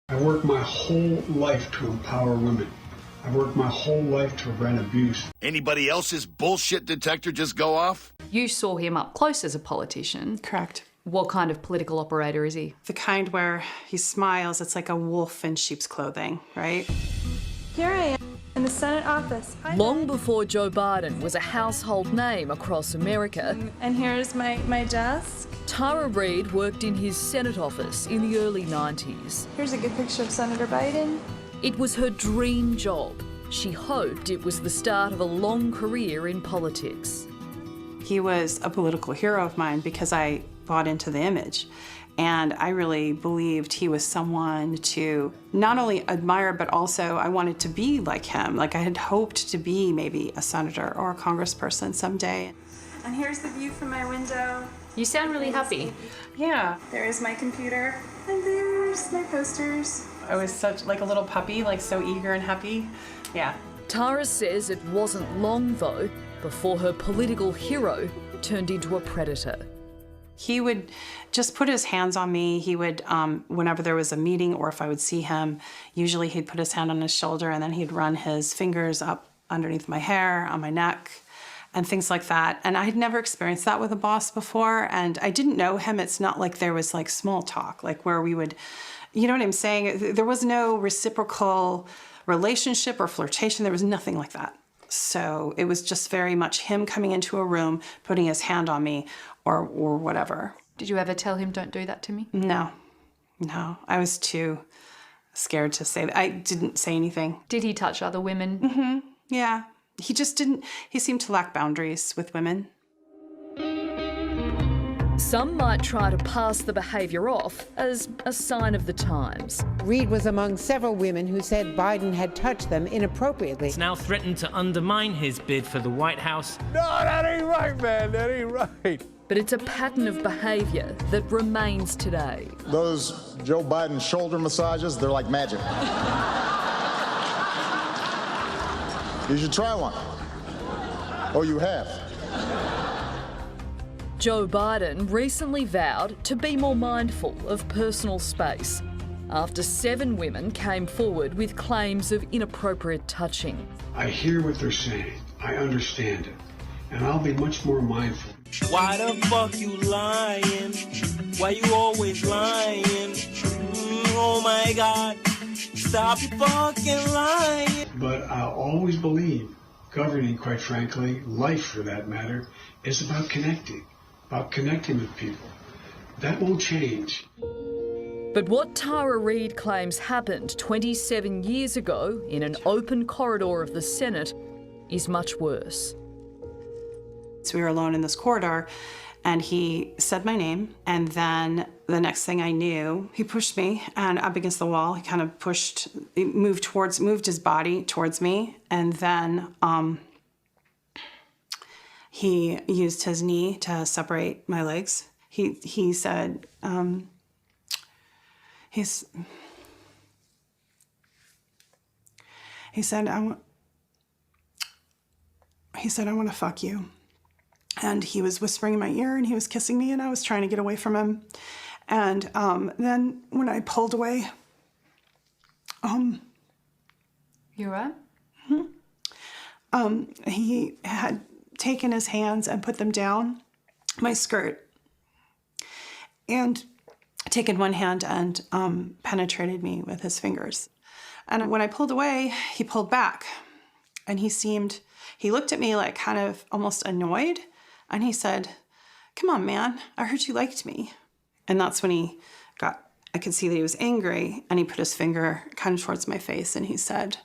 I worked my whole life to empower women. I've worked my whole life to prevent abuse. Anybody else's bullshit detector just go off? You saw him up close as a politician. Correct. What kind of political operator is he? The kind where he smiles, it's like a wolf in sheep's clothing, right? Here I am in the Senate office. Long before Joe Biden was a household name across America, And here's my desk. Tara Reid worked in his Senate office in the early 90s. Here's a good picture of Senator Biden. It was her dream job. She hoped it was the start of a long career in politics. He was a political hero of mine because I bought into the image. And I really believed he was someone to not only admire, but also I wanted to be like him. Like I had hoped to be maybe a senator or a congressperson someday. And here's the view from my window. You sound really happy. Yeah. There is my computer. And there's my posters. I was such like a little puppy, like so eager and happy. Yeah. Tara says it wasn't long, though, before her political hero turned into a predator. He would just put his hands on me. He would, whenever there was a meeting or if I would see him, usually he'd put his hand on his shoulder and then he'd run his fingers up underneath my hair, on my neck, and things like that. And I had never experienced that with a boss before, and I didn't know him. It's not like there was like small talk, like where we would, you know what I'm saying? There was no reciprocal relationship or flirtation. There was nothing like that. So it was just very much him coming into a room, putting his hand on me or whatever. Did you ever tell him, don't do that to me? No, I was too scared to say that. I didn't say anything. Did he touch other women? Mm-hmm, yeah. He just didn't, he seemed to lack boundaries with women. Some might try to pass the behaviour off as a sign of the times. Reid was among several women who said Biden had touched them inappropriately. It's now threatened to undermine his bid for the White House. No, that ain't right, man. That ain't right. But it's a pattern of behaviour that remains today. Those Joe Biden shoulder massages, they're like magic. You should try one. Oh, you have? Joe Biden recently vowed to be more mindful of personal space after 7 women came forward with claims of inappropriate touching. I hear what they're saying. I understand it. And I'll be much more mindful. Why the fuck you lying? Why you always lying? Oh my God, stop fucking lying. But I'll always believe governing, quite frankly, life for that matter, is about connecting with people. That won't change. But what Tara Reid claims happened 27 years ago in an open corridor of the Senate is much worse. So we were alone in this corridor and he said my name, and then the next thing I knew, he pushed me and up against the wall. He kind of moved his body towards me, and then he used his knee to separate my legs. He said, I want to fuck you. And he was whispering in my ear and he was kissing me and I was trying to get away from him. And then when I pulled away, You right? He had taken his hands and put them down my skirt and taken one hand and penetrated me with his fingers. And when I pulled away, he pulled back and he looked at me like kind of almost annoyed. And he said, "Come on, man, I heard you liked me." And that's when I could see that he was angry, and he put his finger kind of towards my face and he said,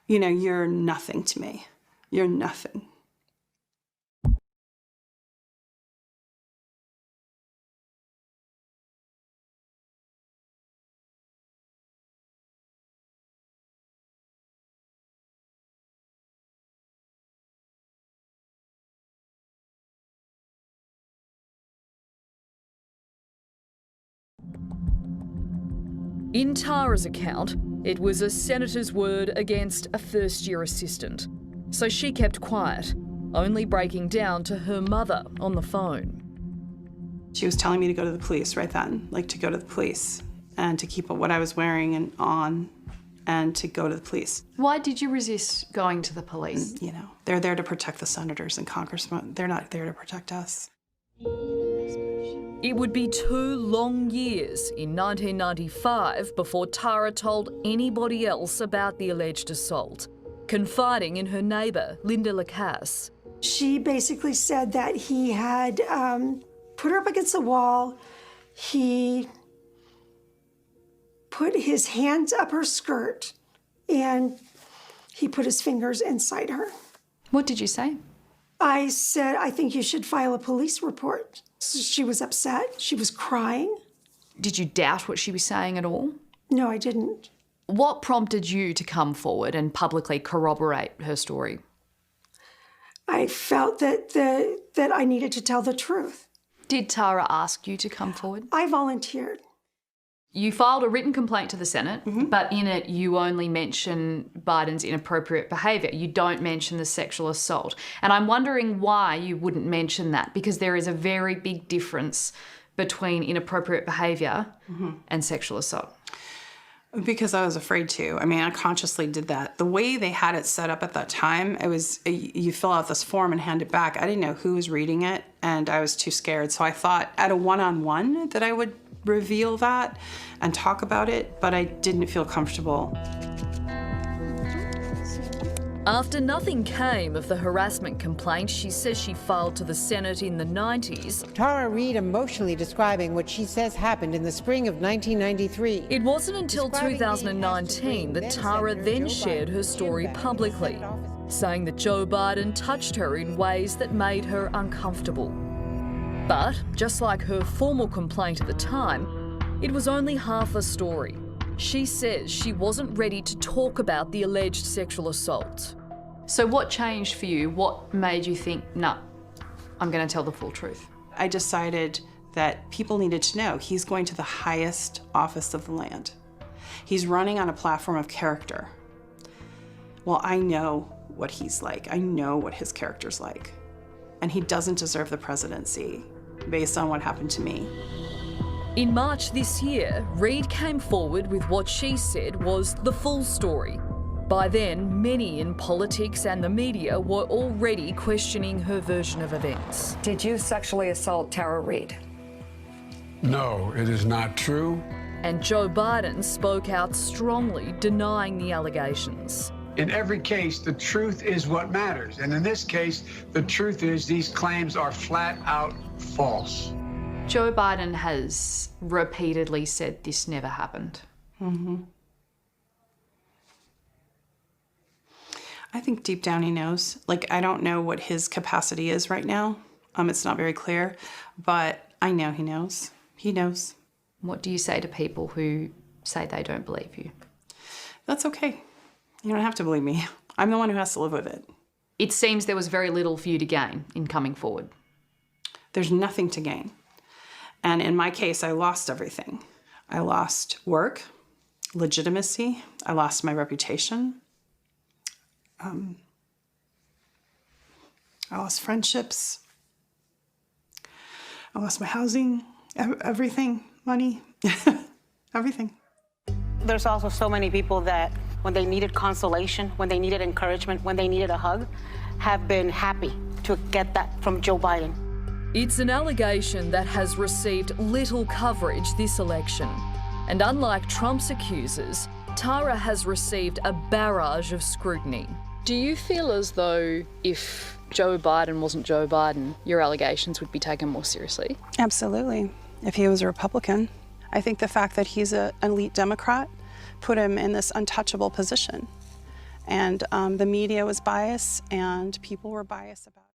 "You know, you're nothing to me. You're nothing." In Tara's account, it was a senator's word against a first-year assistant. So she kept quiet, only breaking down to her mother on the phone. She was telling me to go to the police right then, like to go to the police. and to keep what I was wearing and on and to go to the police. Why did you resist going to the police? You know, they're there to protect the senators and congressmen. They're not there to protect us. It would be 2 long years in 1995 before Tara told anybody else about the alleged assault, confiding in her neighbour, Linda Lacasse. She basically said that he had put her up against the wall. He put his hands up her skirt and he put his fingers inside her. What did you say? I said, I think you should file a police report. So she was upset. She was crying. Did you doubt what she was saying at all? No, I didn't. What prompted you to come forward and publicly corroborate her story? I felt that I needed to tell the truth. Did Tara ask you to come forward? I volunteered. You filed a written complaint to the Senate, but in it you only mention Biden's inappropriate behaviour. You don't mention the sexual assault. And I'm wondering why you wouldn't mention that, because there is a very big difference between inappropriate behaviour and sexual assault. Because I was afraid to. I mean, I consciously did that. The way they had it set up at that time, it was you fill out this form and hand it back. I didn't know who was reading it, and I was too scared. So I thought at a one-on-one that I would reveal that and talk about it, but I didn't feel comfortable. After nothing came of the harassment complaint she says she filed to the Senate in the 90s, Tara Reid emotionally describing what she says happened in the spring of 1993. it wasn't until 2019 that Tara then shared her story publicly, saying that Joe Biden touched her in ways that made her uncomfortable. But, just like her formal complaint at the time, it was only half a story. She says she wasn't ready to talk about the alleged sexual assault. So what changed for you? What made you think, nah, I'm going to tell the full truth? I decided that people needed to know he's going to the highest office of the land. He's running on a platform of character. Well, I know what he's like. I know what his character's like. And he doesn't deserve the presidency based on what happened to me. In March this year, Reid came forward with what she said was the full story. By then, many in politics and the media were already questioning her version of events. Did you sexually assault Tara Reid? No, it is not true. And Joe Biden spoke out strongly, denying the allegations. In every case, the truth is what matters. And in this case, the truth is these claims are flat out false. Joe Biden has repeatedly said this never happened. I think deep down he knows. Like, I don't know what his capacity is right now. It's not very clear, but I know he knows. He knows. What do you say to people who say they don't believe you? That's okay. You don't have to believe me. I'm the one who has to live with it. It seems there was very little for you to gain in coming forward. There's nothing to gain. And in my case, I lost everything. I lost work, legitimacy. I lost my reputation. I lost friendships. I lost my housing, everything, money, everything. There's also so many people that when they needed consolation, when they needed encouragement, when they needed a hug, have been happy to get that from Joe Biden. It's an allegation that has received little coverage this election. And unlike Trump's accusers, Tara has received a barrage of scrutiny. Do you feel as though if Joe Biden wasn't Joe Biden, your allegations would be taken more seriously? Absolutely. If he was a Republican. I think the fact that he's an elite Democrat put him in this untouchable position. And the media was biased and people were biased about it.